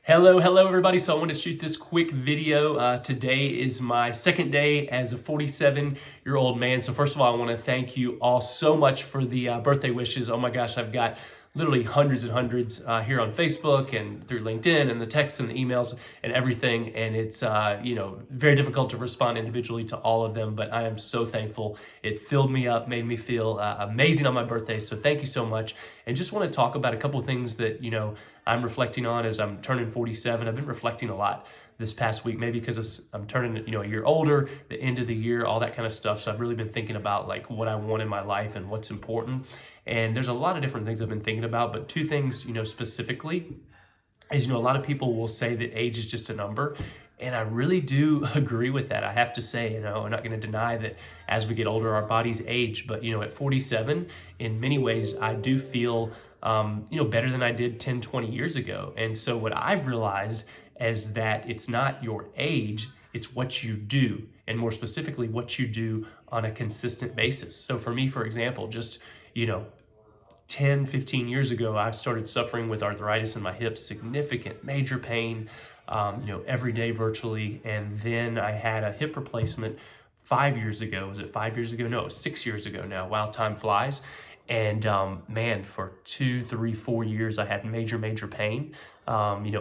Hello everybody. So I want to shoot this quick video. Today is my second day as a 47-year-old man. So first of all, I want to thank you all so much for the birthday wishes. Oh my gosh, I've got literally hundreds and hundreds here on Facebook and through LinkedIn and the texts and the emails and everything. And it's very difficult to respond individually to all of them, but I am so thankful. It filled me up, made me feel amazing on my birthday. So thank you so much. And just want to talk about a couple of things that, I'm reflecting on as I'm turning 47. I've been reflecting a lot this past week, maybe because I'm turning, a year older, the end of the year, all that kind of stuff. So I've really been thinking about like what I want in my life and what's important. And there's a lot of different things I've been thinking about, but two things, specifically is, a lot of people will say that age is just a number. And I really do agree with that. I have to say, I'm not going to deny that as we get older, our bodies age. But, at 47, in many ways, I do feel, better than I did 10, 20 years ago. And so what I've realized is that it's not your age, it's what you do. And more specifically, what you do on a consistent basis. So for me, for example, just, 10, 15 years ago, I started suffering with arthritis in my hips, significant, major pain, every day virtually. And then I had a hip replacement 5 years ago. Was it 5 years ago? No, it was 6 years ago now. Wow, time flies. And man, for 2, 3, 4 years, I had major pain,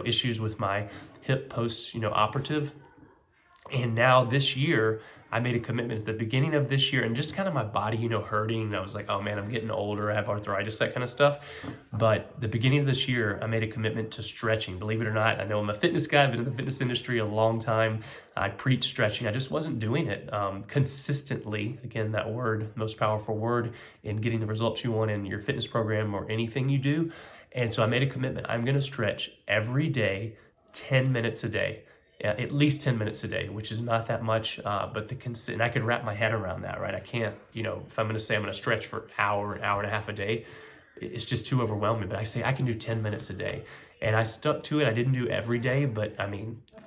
issues with my hip post, operative. And now this year, I made a commitment at the beginning of this year and just kind of my body, hurting. And I was like, oh man, I'm getting older. I have arthritis, that kind of stuff. But the beginning of this year, I made a commitment to stretching. Believe it or not, I know I'm a fitness guy. I've been in the fitness industry a long time. I preach stretching. I just wasn't doing it consistently. Again, that word, most powerful word in getting the results you want in your fitness program or anything you do. And so I made a commitment. I'm going to stretch every day, 10 minutes a day. At least 10 minutes a day, which is not that much, but and I could wrap my head around that, right? I can't, if I'm going to say I'm going to stretch for an hour and a half a day, it's just too overwhelming. But I say I can do 10 minutes a day, and I stuck to it. I didn't do every day, but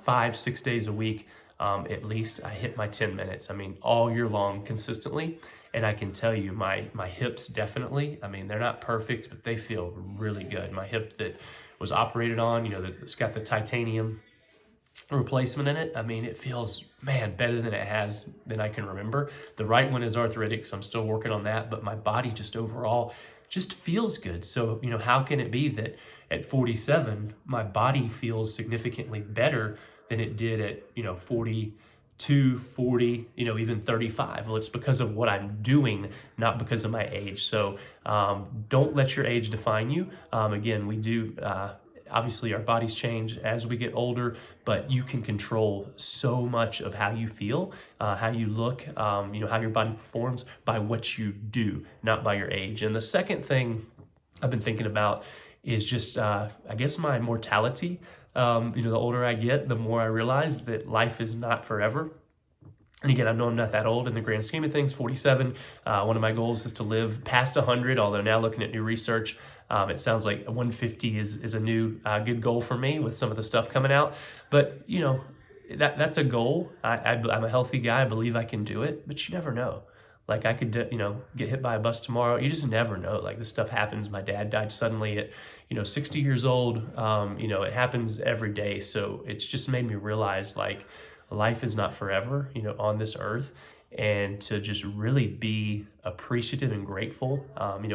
5, 6 days a week, at least I hit my 10 minutes. All year long, consistently. And I can tell you, my hips definitely. They're not perfect, but they feel really good. My hip that was operated on, it's got the titanium replacement in it. It feels, man, better than I can remember. The right one is arthritic, so I'm still working on that, but my body just overall just feels good. So, how can it be that at 47, my body feels significantly better than it did at, 42, 40, even 35? Well, it's because of what I'm doing, not because of my age. So don't let your age define you. Again, we do, obviously our bodies change as we get older, but you can control so much of how you feel, how you look, how your body performs by what you do, not by your age. And the second thing I've been thinking about is just, I guess, my mortality. The older I get, the more I realize that life is not forever. And again, I know I'm not that old in the grand scheme of things, 47. One of my goals is to live past 100, although now looking at new research, it sounds like 150 is a new good goal for me with some of the stuff coming out. But, that's a goal. I'm a healthy guy. I believe I can do it, but you never know. Like I could, get hit by a bus tomorrow. You just never know. Like this stuff happens. My dad died suddenly at, 60 years old. It happens every day. So it's just made me realize like life is not forever, on this earth. And to just really be appreciative and grateful.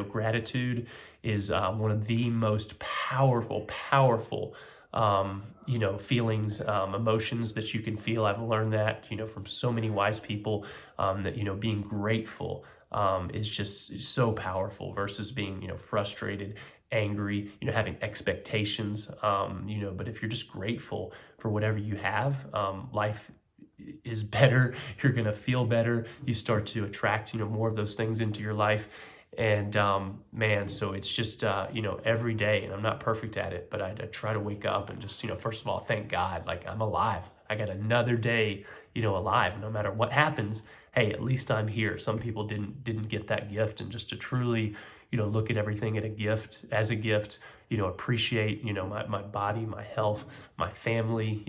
Gratitude is one of the most powerful, feelings, emotions that you can feel. I've learned that, from so many wise people, that, being grateful is just so powerful versus being, frustrated, angry, having expectations, but if you're just grateful for whatever you have, life is better. You're going to feel better. You start to attract, more of those things into your life. And man, so it's just, every day, and I'm not perfect at it, but I try to wake up and just, first of all, thank God, like I'm alive. I got another day, alive. No matter what happens, hey, at least I'm here. Some people didn't get that gift, and just to truly, look at everything as a gift, appreciate, my body, my health, my family,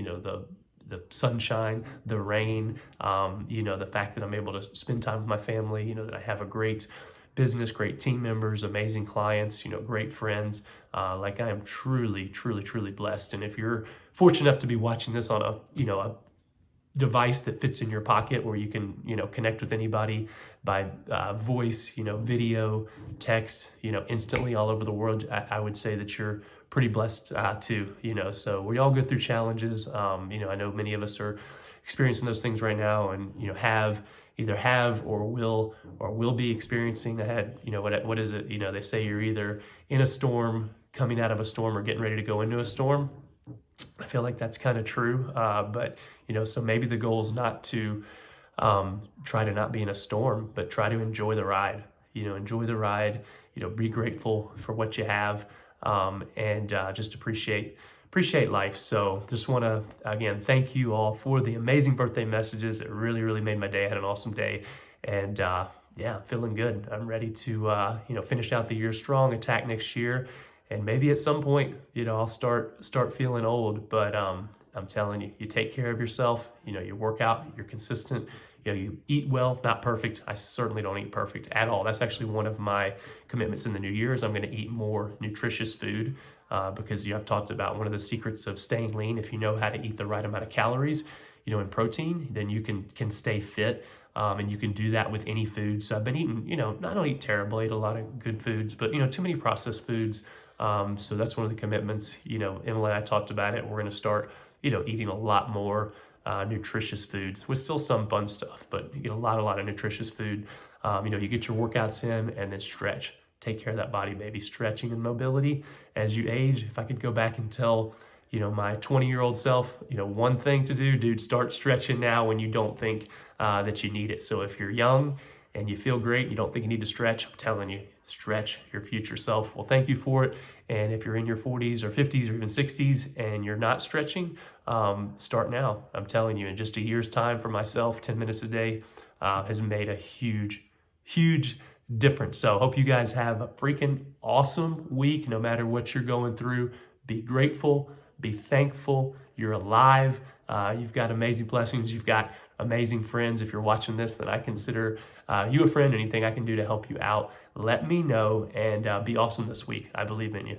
the sunshine, the rain, the fact that I'm able to spend time with my family, that I have a great business, great team members, amazing clients, great friends. Like I am truly, truly, truly blessed. And if you're fortunate enough to be watching this on a device that fits in your pocket where you can, connect with anybody by voice, video, text, instantly all over the world, I would say that you're pretty blessed too, so we all go through challenges. I know many of us are experiencing those things right now and, have or will be experiencing. I had, what is it? They say you're either in a storm, coming out of a storm, or getting ready to go into a storm. I feel like that's kind of true, but so maybe the goal is not to try to not be in a storm, but try to enjoy the ride. Enjoy the ride. Be grateful for what you have, and just appreciate life. So just want to again thank you all for the amazing birthday messages. It really, really made my day. I had an awesome day, and yeah, feeling good. I'm ready to finish out the year strong, attack next year. And maybe at some point, I'll start feeling old, but I'm telling you, you take care of yourself, you work out, you're consistent, you eat well, not perfect. I certainly don't eat perfect at all. That's actually one of my commitments in the new year is I'm going to eat more nutritious food because I've talked about one of the secrets of staying lean. If you know how to eat the right amount of calories, and protein, then you can stay fit. And you can do that with any food. So I've been eating, I don't eat terrible, I eat a lot of good foods, but too many processed foods. So that's one of the commitments. Emily and I talked about it. We're going to start, eating a lot more nutritious foods with still some fun stuff, but you get a lot of nutritious food. You get your workouts in and then stretch. Take care of that body, baby. Stretching and mobility as you age. If I could go back and tell, my 20-year-old self, one thing to do, dude, start stretching now when you don't think that you need it. So if you're young and you feel great, you don't think you need to stretch, I'm telling you, stretch. Your future self will thank you for it. And if you're in your 40s or 50s or even 60s and you're not stretching, start now. I'm telling you, in just a year's time for myself, 10 minutes a day has made a huge, huge difference. So I hope you guys have a freaking awesome week, no matter what you're going through. Be grateful, be thankful, you're alive. You've got amazing blessings. You've got amazing friends. If you're watching this, then I consider you a friend. Anything I can do to help you out, let me know, and be awesome this week. I believe in you.